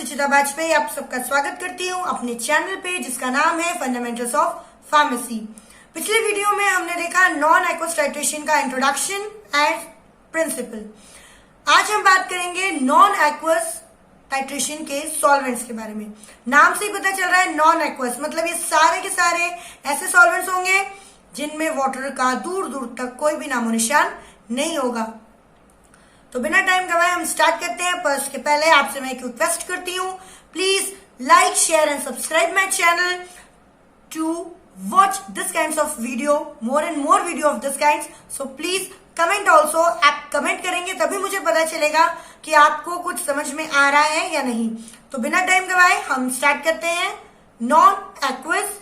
सुचिता बाजपेयी आप सबका स्वागत करती हूँ अपने चैनल पे जिसका नाम है फंडामेंटल्स ऑफ फार्मेसी। पिछले वीडियो में हमने देखा नॉन एक्वस टाइट्रेशन का इंट्रोडक्शन एंड प्रिंसिपल। आज हम बात करेंगे नॉन एक्वस टाइट्रेशन के सॉल्वेंट्स के बारे में। नाम से ही पता चल रहा है नॉन एक्वस मतलब ये सारे के सारे ऐसे सॉल्वेंट्स होंगे जिनमें वाटर का दूर दूर तक कोई भी नामो निशान नहीं होगा। तो बिना टाइम गवाए हम स्टार्ट करते हैं। पर उसके पहले आपसे मैं एक रिक्वेस्ट करती हूँ, please like share and subscribe my channel to watch this kind of video, more and more video of this kind. So please comment also. आप कमेंट करेंगे तभी मुझे पता चलेगा कि आपको कुछ समझ में आ रहा है या नहीं। तो बिना टाइम गवाए हम स्टार्ट करते हैं नॉन एक्वस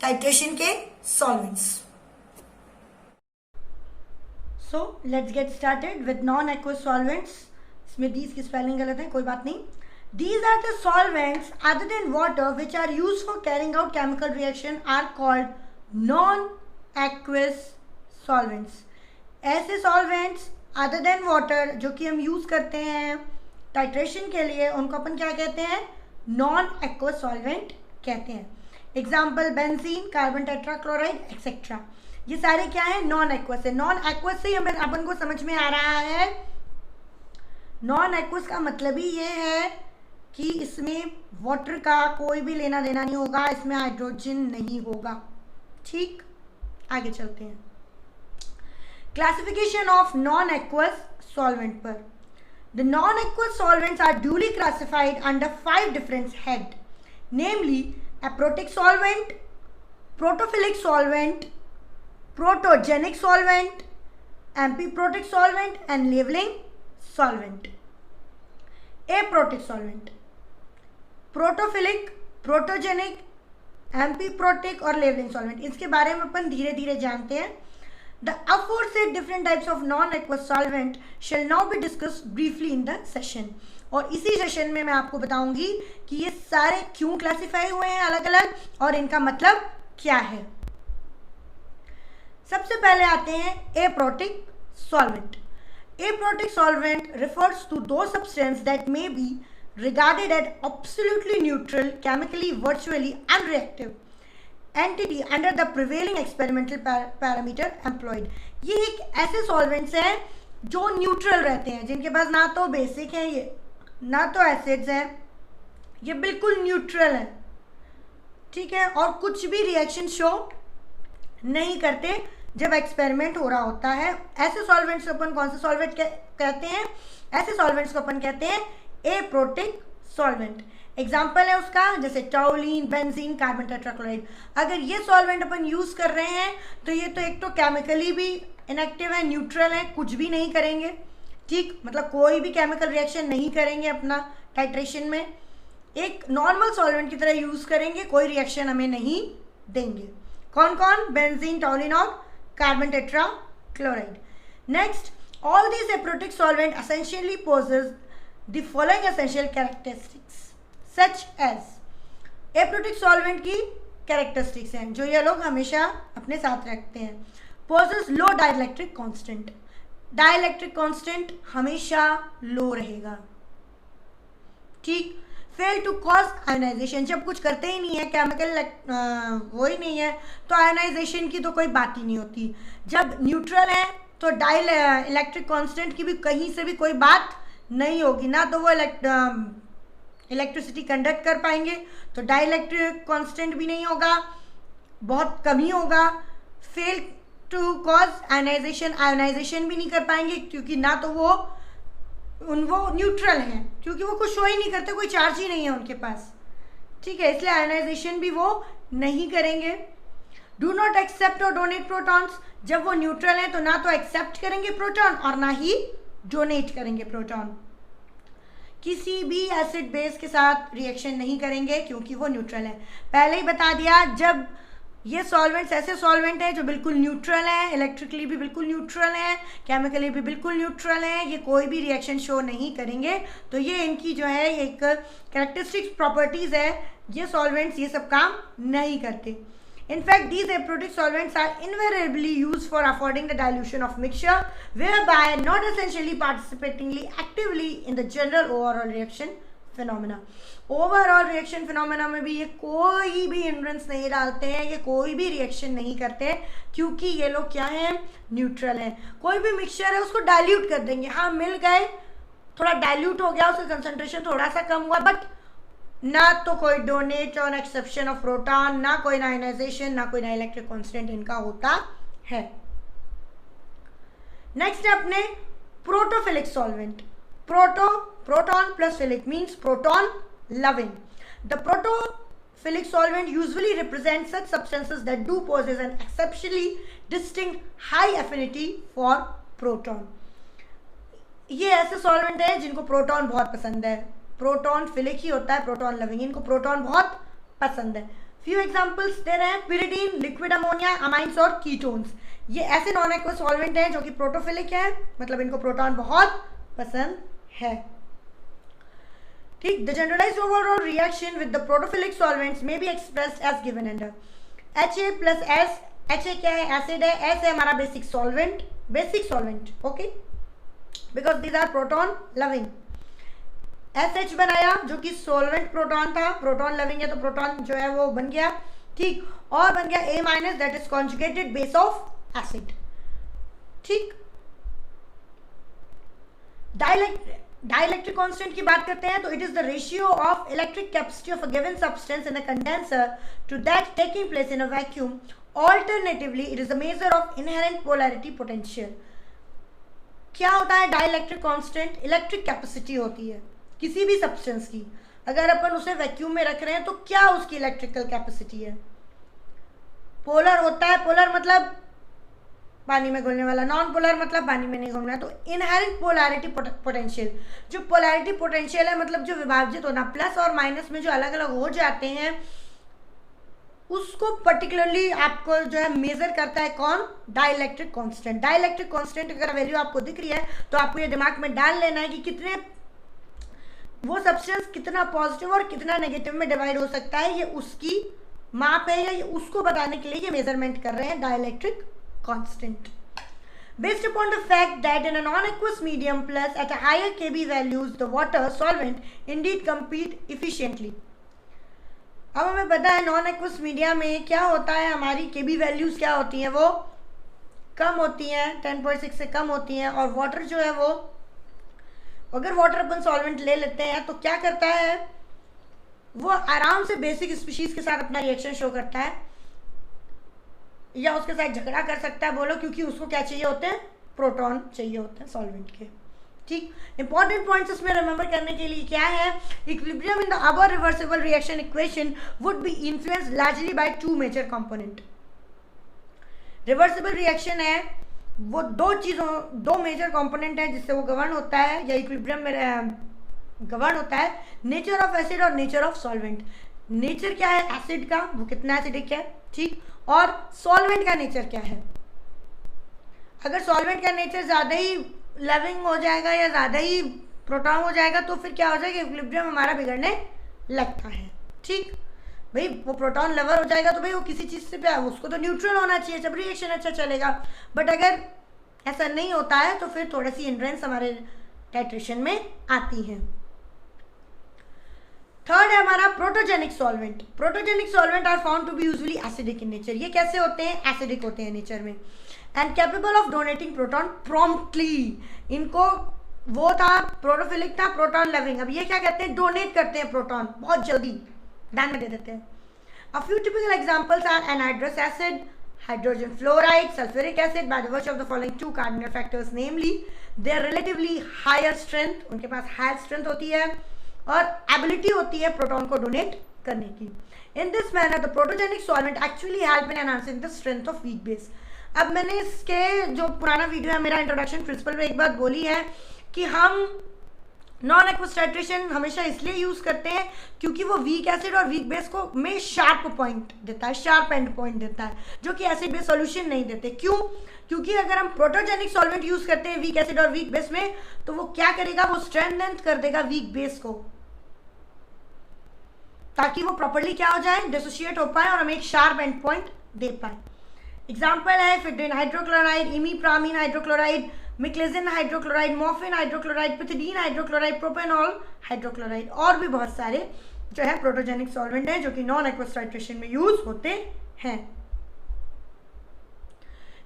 टाइट्रेशन के solvents. So let's get started with non-aqueous solvents. इसमें these की spelling गलत है, कोई बात नहीं। These are the solvents other than water which are used for carrying out chemical reaction are called non-aqueous solvents. ऐसे solvents other than water जो कि हम use करते हैं titration के लिए उनको अपन क्या कहते हैं? non-aqueous solvent कहते हैं। Example benzene, carbon tetrachloride, etc. ये सारे क्या है? नॉन एक्वस है। नॉन एक्वस से हमें अपन को समझ में आ रहा है, नॉन एक्वस का मतलब ही ये है कि इसमें वाटर का कोई भी लेना देना नहीं होगा, इसमें हाइड्रोजन नहीं होगा। ठीक, आगे चलते हैं classification of non aqueous solvent पर। The non aqueous solvents are duly classified under 5 different head, namely aprotic solvent, protophilic solvent, protogenic solvent, amphiprotic solvent and leveling solvent. Aprotic solvent, protophilic, protogenic, amphiprotic और levelling solvent, इसके बारे में अपन धीरे धीरे जानते हैं। The aforesaid different types of non-aqueous solvent shall now be discussed briefly in the session. और इसी सेशन में मैं आपको बताऊंगी कि ये सारे क्यों क्लासिफाई हुए हैं अलग अलग और इनका मतलब क्या है। सबसे पहले आते हैं aprotic solvent. Aprotic solvent refers to those substances that may be regarded as absolutely neutral, chemically, virtually unreactive entity under the prevailing experimental parameter employed. ये एक ऐसे solvents हैं जो न्यूट्रल रहते हैं, जिनके पास ना तो बेसिक है ये ना तो एसिड्स हैं, ये बिल्कुल न्यूट्रल है। ठीक है, और कुछ भी रिएक्शन शो नहीं करते जब एक्सपेरिमेंट हो रहा होता है। ऐसे सॉल्वेंट्स को अपन कौन से सॉल्वेंट कहते हैं? ऐसे सॉल्वेंट्स को अपन कहते हैं एप्रोटिक सॉल्वेंट। एग्जांपल है उसका जैसे टोलुइन, बेंजीन, कार्बन टेट्राक्लोराइड। अगर ये सॉल्वेंट अपन यूज कर रहे हैं तो ये तो एक तो केमिकली भी इनएक्टिव है, न्यूट्रल है, कुछ भी नहीं करेंगे। ठीक, मतलब कोई भी केमिकल रिएक्शन नहीं करेंगे अपना टाइट्रेशन में, एक नॉर्मल सॉल्वेंट की तरह यूज करेंगे, कोई रिएक्शन हमें नहीं देंगे। कौन कौन? बेंजीन, टोलुइन और carbon tetrachloride. Next, all these aprotic solvent essentially possess the following essential characteristics such as aprotic solvent की characteristics हैं जो ये लोग हमेशा अपने साथ रखते हैं। possess low dielectric constant, dielectric constant हमेशा लो रहेगा। ठीक, फेल टू कॉज आयोनाइजेशन, जब कुछ करते ही नहीं है, केमिकल वो ही नहीं है तो आयोनाइजेशन की तो कोई बात ही नहीं होती। जब न्यूट्रल है तो डाई इलेक्ट्रिक कांस्टेंट की भी कहीं से भी कोई बात नहीं होगी, ना तो वो इलेक्ट्रिसिटी कंडक्ट कर पाएंगे, तो डाई इलेक्ट्रिक कांस्टेंट भी नहीं होगा, बहुत कम ही होगा। Fail to cause ionization, ionization भी नहीं कर पाएंगे क्योंकि ना तो वो न्यूट्रल हैं, क्योंकि वो कुछ शो ही नहीं करते, कोई चार्ज ही नहीं है उनके पास। ठीक है, इसलिए आयोनाइजेशन भी वो नहीं करेंगे। डू नॉट एक्सेप्ट और डोनेट प्रोटॉन्स, जब वो न्यूट्रल हैं तो ना तो एक्सेप्ट करेंगे प्रोटॉन और ना ही डोनेट करेंगे प्रोटॉन। किसी भी एसिड बेस के साथ रिएक्शन नहीं करेंगे क्योंकि वो न्यूट्रल है। पहले ही बता दिया, जब ये सॉल्वेंट्स ऐसे सॉल्वेंट हैं जो बिल्कुल न्यूट्रल हैं, इलेक्ट्रिकली भी बिल्कुल न्यूट्रल हैं, केमिकली भी बिल्कुल न्यूट्रल हैं, ये कोई भी रिएक्शन शो नहीं करेंगे, तो ये इनकी जो है एक कैरेक्टरिस्टिक्स प्रॉपर्टीज है, ये सॉल्वेंट्स ये सब काम नहीं करते। In fact, these aprotic solvents are invariably used for affording the dilution of mixture, whereby not essentially participatingly actively in the general overall reaction phenomena. Overall reaction phenomena में भी ये कोई भी हिंड्रेंस नहीं डालते हैं, ये कोई भी रिएक्शन नहीं करते, क्योंकि ये लोग क्या हैं, न्यूट्रल हैं। कोई भी मिक्सचर है उसको डाइल्यूट कर देंगे, हाँ मिल गए, थोड़ा डाइल्यूट हो गया, उसका कंसंट्रेशन थोड़ा सा कम हुआ, बट ना तो कोई donate on exception of proton, ना कोई आयनाइजेशन, ना कोई डाइलेक्ट्रिक कांस्टेंट इनका होता है। नेक्स्ट है अपने protophilic solvent. Proton plus philic means proton loving. The protophilic solvent usually represents such substances that do possess an exceptionally distinct high affinity for proton. ये ऐसे सॉल्वेंट है जिनको प्रोटॉन बहुत पसंद है, प्रोटॉन फिलिक ही होता है, प्रोटॉन लविंग, इनको प्रोटॉन बहुत पसंद है। फ्यू एग्जांपल्स दे रहे हैं, पिरिडीन, लिक्विड अमोनिया, अमाइंस और कीटोन्स। ये ऐसे नॉन एक्वस सॉल्वेंट हैं जो कि प्रोटोफिलिक है, मतलब इनको प्रोटॉन बहुत पसंद है। ठीक, the generalized overall reaction with the protophilic solvents may be expressed as given under HA plus S। HA क्या है, एसिड है, S है हमारा basic solvent, okay, because these are proton loving. SH बनाया जो कि सॉल्वेंट प्रोटॉन था, proton loving है तो प्रोटॉन जो है वो बन गया, ठीक, और बन गया A minus, that is conjugated base of acid. ठीक, डाइलेक्ट्रिक कांस्टेंट की बात करते हैं तो it is the ratio of electric capacity of a given substance in a condenser to that taking place in a vacuum. Alternatively it is the measure of inherent polarity potential. क्या होता है dielectric constant? Electric capacity होती है किसी भी substance की, अगर अपन उसे वैक्यूम में रख रहे हैं तो क्या उसकी इलेक्ट्रिकल कैपेसिटी है? पोलर होता है, पोलर मतलब पानी में घुलने वाला, नॉन पोलर मतलब पानी में नहीं घुलना है। तो इनहेरेंट पोलैरिटी पोटेंशियल, जो पोलैरिटी पोटेंशियल है मतलब जो विभाजित होना, प्लस और माइनस में जो अलग अलग हो जाते हैं, उसको पर्टिकुलरली आपको जो है मेजर करता है कौन? Dielectric constant. डाइलेक्ट्रिक कांस्टेंट अगर वैल्यू आपको दिख रही है तो आपको ये दिमाग में डाल लेना है कि कितने वो सब्सटेंस कितना पॉजिटिव और कितना नेगेटिव में डिवाइड हो सकता है, ये उसकी माप है या ये उसको बताने के लिए ये मेजरमेंट कर रहे हैं dielectric constant. Based upon the fact that in a non-aqueous medium plus at a higher Kb values the water solvent indeed compete efficiently। अब हमें पता है नॉन एक्वस मीडिया में क्या होता है, हमारी Kb वैल्यूज क्या होती हैं, वो कम होती हैं, 10.6 से कम होती हैं, और वाटर जो है वो, अगर वाटर अपन सॉल्वेंट ले लेते हैं तो क्या करता है, वो आराम से बेसिक स्पीशीज के साथ अपना रिएक्शन शो करता है या उसके साथ झगड़ा कर सकता है, बोलो, क्योंकि उसको क्या चाहिए होते हैं, प्रोटॉन चाहिए होते हैं सॉल्वेंट के। ठीक, इंपॉर्टेंट पॉइंट्स इसमें रिमेंबर करने के लिए क्या है, equilibrium in the above reversible reaction equation would be influenced largely by two major component. Reversible reaction है वो दो मेजर कंपोनेंट है जिससे वो गवर्न होता है या इक्विलिब्रियम में गवर्न होता है, नेचर ऑफ एसिड और नेचर ऑफ सॉल्वेंट। नेचर क्या है एसिड का, वो कितना एसिडिक है, ठीक, और सॉल्वेंट का नेचर क्या है। अगर सॉल्वेंट का नेचर ज़्यादा ही लविंग हो जाएगा या ज़्यादा ही प्रोटॉन हो जाएगा तो फिर क्या हो जाएगा, इक्विलिब्रियम हमारा बिगड़ने लगता है। ठीक भाई, वो प्रोटॉन लवर हो जाएगा तो भाई वो किसी चीज़ से प्यार, उसको तो न्यूट्रल होना चाहिए जब रिएक्शन अच्छा चलेगा, बट अगर ऐसा नहीं होता है तो फिर थोड़ी सी हिंड्रेंस हमारे टाइट्रेशन में आती है। थर्ड है हमारा protogenic solvent. Protogenic solvent are found to be usually acidic in nature. ये कैसे होते हैं, एसिडिक होते हैं नेचर में, and capable of donating proton promptly. इनको वो था प्रोटोफिलिक था, प्रोटॉन लविंग, अब ये क्या कहते हैं, डोनेट करते हैं प्रोटॉन बहुत जल्दी, दान में दे देते हैं। A few typical examples are anhydrous acid, hydrogen fluoride, sulphuric acid by the virtue of the following two cardinal factors, namely their relatively higher strength, उनके पास हायर स्ट्रेंथ होती है और एबिलिटी होती है प्रोटॉन को डोनेट करने की। In this manner the protogenic solvent actually help in enhancing the strength of weak base. अब मैंने इसके जो पुराना वीडियो है मेरा इंट्रोडक्शन प्रिंसिपल में एक बात बोली है कि हम नॉन एक्वस टाइट्रेशन हमेशा इसलिए यूज करते हैं क्योंकि वो वीक एसिड और वीक बेस को में शार्प पॉइंट देता है, शार्प एंड पॉइंट देता है, जो कि एसिड बेस सॉल्यूशन नहीं देते। क्यों? क्योंकि अगर हम प्रोटोजेनिक सॉल्वेंट यूज करते हैं वीक एसिड और वीक बेस में तो वो क्या करेगा, वो स्ट्रेंथन कर देगा वीक बेस को ताकि वो प्रॉपर्ली क्या हो जाए, डिसोशिएट हो पाए और हमें एक शार्प एंड पॉइंट दे पाए। एग्जाम्पल है ephedrine hydrochloride, imipramine hydrochloride, meclizine hydrochloride, morphine hydrochloride, pethidine hydrochloride, propranolol hydrochloride, और भी बहुत सारे जो है प्रोटोजेनिक सॉल्वेंट हैं जो कि नॉन एक्वस टाइट्रेशन में यूज होते हैं।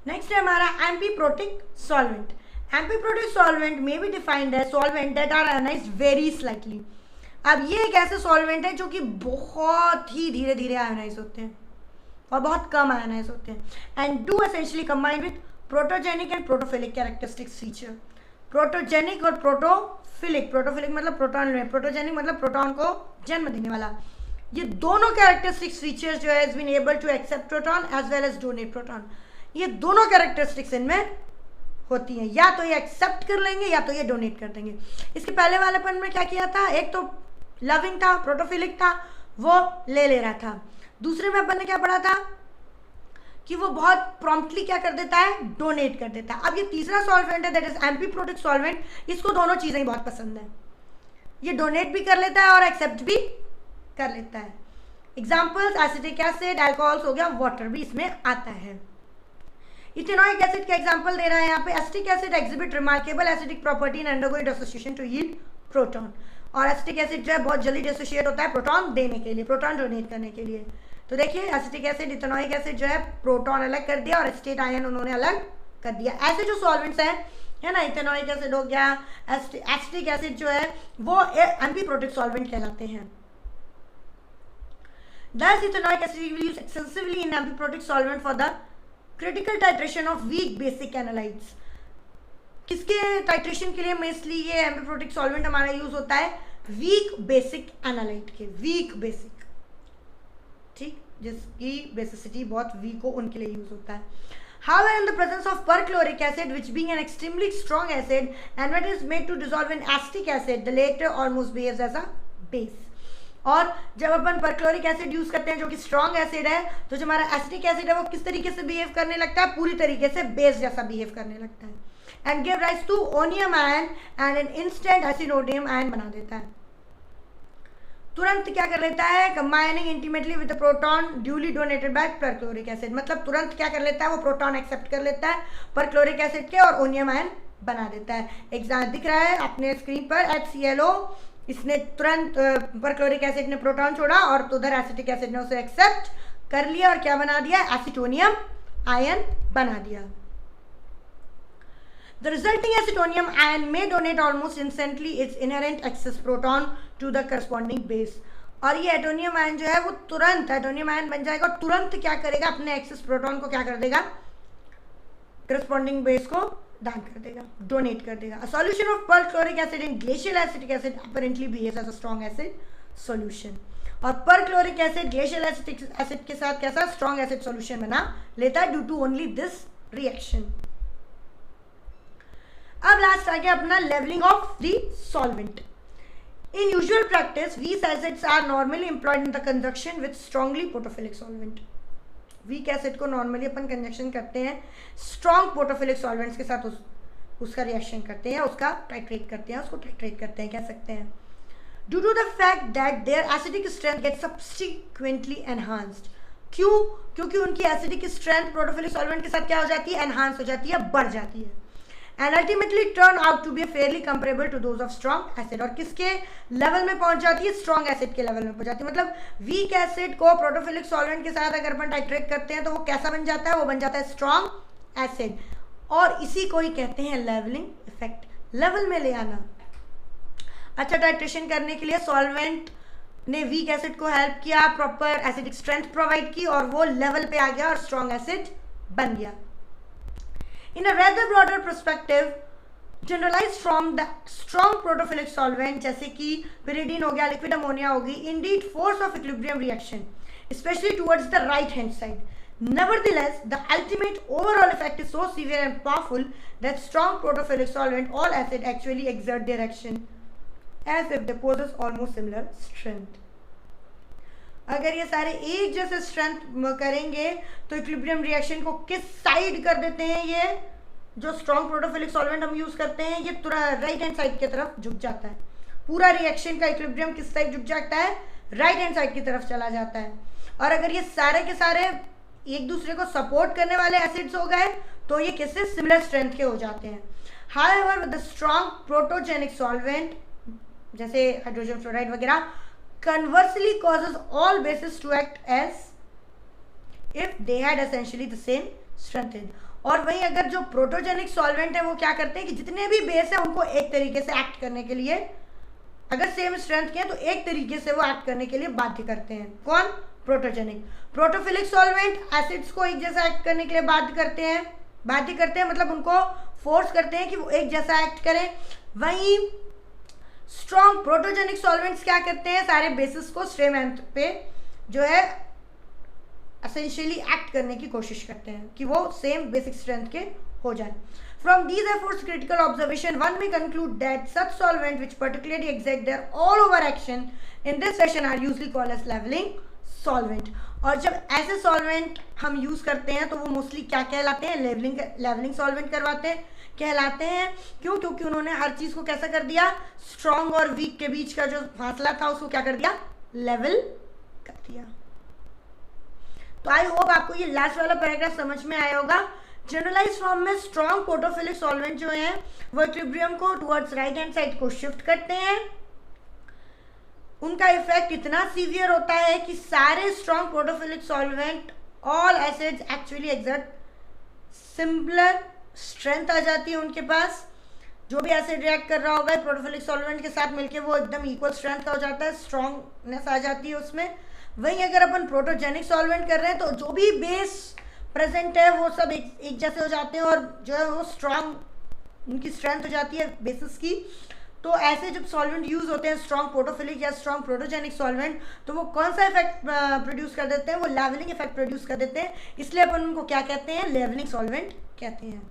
नेक्स्ट है हमारा एम्फीप्रोटिक सॉल्वेंट। एम्फीप्रोटिक सॉल्वेंट में बी डिफाइंड है solvent that are ionized very slightly. अब ये एक ऐसे सॉल्वेंट है जो कि बहुत ही धीरे धीरे आयनाइज होते हैं और बहुत कम आयनाइज होते हैं and do essentially combine with protogenic and protophilic characteristics feature. Protogenic और प्रोटोफिलिक, प्रोटोफिलिक मतलब प्रोटॉन में, प्रोटोजेनिक मतलब प्रोटॉन को जन्म देने वाला, ये दोनों कैरेक्टरिस्टिक्स फीचर्स जो है been able to accept proton as well as donate proton. ये दोनों कैरेक्टरिस्टिक्स इनमें होती हैं, या तो ये एक्सेप्ट कर लेंगे या तो ये डोनेट कर देंगे। इसके पहले वालेपन में क्या किया था, एक तो लविंग था, प्रोटोफिलिक था, वो ले रहा था। दूसरे में अपन ने क्या पढ़ा था कि वो बहुत प्रॉम्प्टली क्या कर देता है, डोनेट कर देता है। अब ये तीसरा सॉल्वेंट है दैट इज एम्फीप्रोटिक सॉल्वेंट, इसको दोनों चीजें ही बहुत पसंद है, ये डोनेट भी कर लेता है और एक्सेप्ट भी कर लेता है। एग्जाम्पल्स एसिटिक एसिड, अल्कोहल्स हो गया, वाटर भी इसमें आता है। इथेनॉइक एसिड का एग्जांपल दे रहा है यहाँ पे, acetic acid exhibit remarkable acidic property in undergo dissociation to yield proton. और एसिटिक एसिड जो है बहुत जल्दी डिसोशिएट होता है प्रोटॉन देने के लिए, प्रोटॉन डोनेट करने के लिए। तो देखिए एसिटिक एसिड, इथेनॉइक एसिड जो है प्रोटॉन अलग कर दिया और एसिटेट आयन उन्होंने अलग कर दिया। ऐसे जो सॉल्वेंट्स हैं है ना, इथेनॉइक एसिड हो गया, एसिटिक एसिड जो है वो एम्फीप्रोटिक सॉल्वेंट कहलाते हैं। Thus ethanoic acid will use extensively in amphiprotic solvent for the critical titration of weak basic analytes। किसके टाइट्रेशन के लिए मोस्टली ये एम्फीप्रोटिक सॉल्वेंट हमारा यूज होता है, वीक बेसिक एनालाइट के, वीक बेसिक, ठीक, जिसकी बेसिसिटी बहुत वीक हो उनके लिए यूज होता है। However, in the presence of perchloric acid, which being an extremely strong acid, and when it is made to dissolve in acetic acid, the latter almost behaves as a base। और जब अपन perchloric acid use करते हैं जो कि strong acid है, तो जो हमारा एसिटिक एसिड है वो किस तरीके से बिहेव करने लगता है, पूरी तरीके से बेस जैसा बिहेव करने लगता है and give rise to onium ion and an instant acidonium ion बना देता है। तुरंत क्या कर लेता है, combining intimately with the proton duly donated by perchloric acid, मतलब तुरंत क्या कर लेता है, वो प्रोटॉन एक्सेप्ट कर लेता है परक्लोरिक एसिड के और ओनियम आयन बना देता है। एग्जाम दिख रहा है अपने स्क्रीन पर HClO, इसने तुरंत परक्लोरिक एसिड ने प्रोटॉन छोड़ा और तो उधर एसिटिक एसिड ने उसे एक्सेप्ट कर लिया और क्या बना दिया, एसिटोनियम आयन बना दिया। The resulting acetonium ion may donate almost instantly its inherent excess proton to the corresponding base। और ये एटोनियम आयन जो है वो तुरंत एटोनियम आयन बन जाएगा और तुरंत क्या करेगा, अपने एक्सेस प्रोटॉन को क्या कर देगा, करस्पॉन्डिंग बेस को दान कर देगा, डोनेट कर देगा। A solution of perchloric acid in glacial acetic acid apparently behaves as a strong acid solution। और perchloric acid glacial acetic acid के साथ कैसा स्ट्रॉन्ग एसिड सॉल्यूशन बना लेता है due to only this reaction. अब लास्ट आ गया अपना levelling of the solvent. In usual practice, weak acids are normally employed in the conjunction with strongly protophilic solvent. Weak acid को नॉर्मली अपन conjunction करते हैं स्ट्रॉन्ग पोटोफिलिक सॉल्वेंट्स के साथ, उसका रिएक्शन करते हैं, उसका टाइट्रेट करते हैं, उसको टाइट्रेट करते हैं कह सकते हैं। Due to the fact that their acidic strength get subsequently enhanced. क्यों? क्योंकि उनकी एसिडिक स्ट्रेंथ प्रोटोफिलिक सॉल्वेंट के साथ क्या हो जाती है, एनहांस हो जाती है, बढ़ जाती है and ultimately turn out to be fairly comparable to those of strong acid। और किसके लेवल में पहुंच जाती है, स्ट्रॉन्ग एसिड के लेवल में पहुंच जाती है। मतलब वीक एसिड को प्रोटोफिलिक सॉल्वेंट के साथ अगर अपन टाइट्रेट करते हैं तो वो कैसा बन जाता है, वो बन जाता है स्ट्रॉन्ग एसिड। और इसी को ही कहते हैं लेवलिंग इफेक्ट, लेवल में ले आना। अच्छा, टाइट्रेशन करने के लिए सॉल्वेंट ने वीक एसिड को हेल्प किया, प्रॉपर एसिडिक स्ट्रेंथ प्रोवाइड की और वो लेवल पे आ गया और स्ट्रॉन्ग एसिड बन गया। In a rather broader perspective, generalized from the strong protophilic solvent जैसे कि pyridine हो गया, liquid ammonia होगी, indeed force of equilibrium reaction, especially towards the right hand side. Nevertheless, the ultimate overall effect is so severe and powerful that strong protophilic solvent, all acid actually exert their action as if they possess almost similar strength। अगर ये सारे एक जैसे strength करेंगे तो equilibrium reaction को किस side कर देते हैं, ये जो स्ट्रॉन्ग प्रोटोफिलिक सॉल्वेंट हम यूज करते हैं ये राइट हैंड साइड की तरफ झुक जाता है। पूरा रिएक्शन का इक्विलिब्रियम किस साइड झुक जाता है, राइट हैंड साइड की तरफ चला जाता है। और अगर ये सारे के सारे एक दूसरे को सपोर्ट करने वाले एसिड्स हो गए तो ये किससे सिमिलर स्ट्रेंथ के हो जाते हैं। However with the strong protogenic solvent जैसे हाइड्रोजन फ्लोराइड वगैरह, conversely causes all basis to act as if they had essentially the same strength. और वहीं अगर जो प्रोटोजेनिक सॉल्वेंट है वो क्या करते हैं कि जितने भी बेस है उनको एक तरीके से एक्ट करने के लिए, अगर सेम स्ट्रेंथ के हैं तो एक तरीके से वो एक्ट करने के लिए बाध्य करते हैं। कौन? प्रोटोजेनिक। प्रोटोफिलिक सॉल्वेंट एसिड्स को एक जैसा एक्ट करने के लिए बाध्य करते हैं, मतलब उनको फोर्स करते हैं कि वो एक जैसा एक्ट करें। वहीं स्ट्रॉन्ग प्रोटोजेनिक सॉल्वेंट्स क्या करते हैं, सारे बेसिस को स्ट्रेंथ पे जो है एसेंशियली एक्ट करने की कोशिश करते हैं कि वो सेम बेसिक स्ट्रेंथ के हो जाए। From these efforts, critical observation, one may conclude that such solvent which particularly exert their all over action in this fashion are usually called as leveling solvent। और जब ऐसे सॉल्वेंट हम use करते हैं तो वो मोस्टली क्या कहलाते हैं? लेवलिंग सॉल्वेंट कहलाते हैं। क्यों? क्योंकि उन्होंने हर चीज को कैसा कर दिया, स्ट्रॉन्ग और वीक के बीच का जो फासला था उसको क्या कर दिया, लेवल कर दिया। तो आई होप आपको ये लास्ट वाला पैराग्राफ समझ में आया होगा। जनरलाइज फॉर्म में स्ट्रॉन्ग प्रोटोफिलिक सॉल्वेंट जो है वो इक्विलिब्रियम को टुवर्ड्स राइट हैंड साइड को शिफ्ट करते हैं। उनका इफेक्ट इतना सीवियर होता है कि सारे strong protophilic solvent, all acids actually exert similar strength आ जाती है उनके पास। जो भी एसिड रिएक्ट कर रहा होगा प्रोटोफिलिक सॉल्वेंट के साथ मिलकर वो एकदम इक्वल स्ट्रेंथ का हो जाता है, स्ट्रॉन्गनेस आ जाती है उसमें। वहीं अगर अपन प्रोटोजेनिक सॉल्वेंट कर रहे हैं तो जो भी बेस प्रेजेंट है वो सब एक जैसे हो जाते हैं और जो है वो स्ट्रॉन्ग उनकी स्ट्रेंथ हो जाती है बेसिस की। तो ऐसे जब सॉल्वेंट यूज होते हैं स्ट्रॉन्ग प्रोटोफिलिक या स्ट्रॉन्ग प्रोटोजेनिक सॉल्वेंट, तो वो कौन सा इफेक्ट प्रोड्यूस कर देते हैं? वो लेवलिंग इफेक्ट प्रोड्यूस कर देते हैं। इसलिए अपन उनको क्या कहते हैं? लेवलिंग सॉल्वेंट कहते हैं।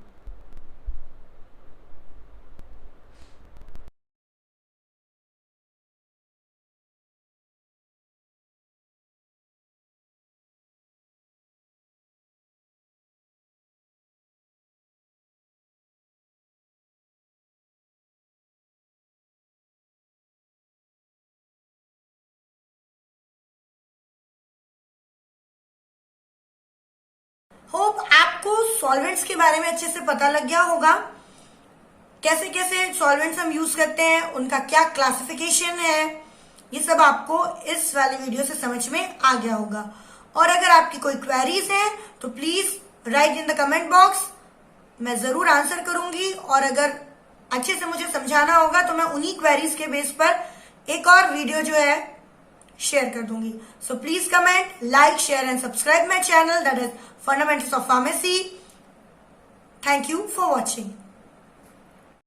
होप आपको सॉल्वेंट्स के बारे में अच्छे से पता लग गया होगा, कैसे कैसे सॉल्वेंट्स हम यूज करते हैं, उनका क्या क्लासिफिकेशन है, ये सब आपको इस वाली वीडियो से समझ में आ गया होगा। और अगर आपकी कोई क्वेरीज है तो please right in the comment box, मैं जरूर आंसर करूंगी। और अगर अच्छे से मुझे समझाना होगा तो मैं उन्हीं क्वेरीज के बेस पर एक और वीडियो जो है शेयर कर दूंगी। सो please comment, like, share and subscribe my channel, that is fundamentals of pharmacy. Thank you for watching.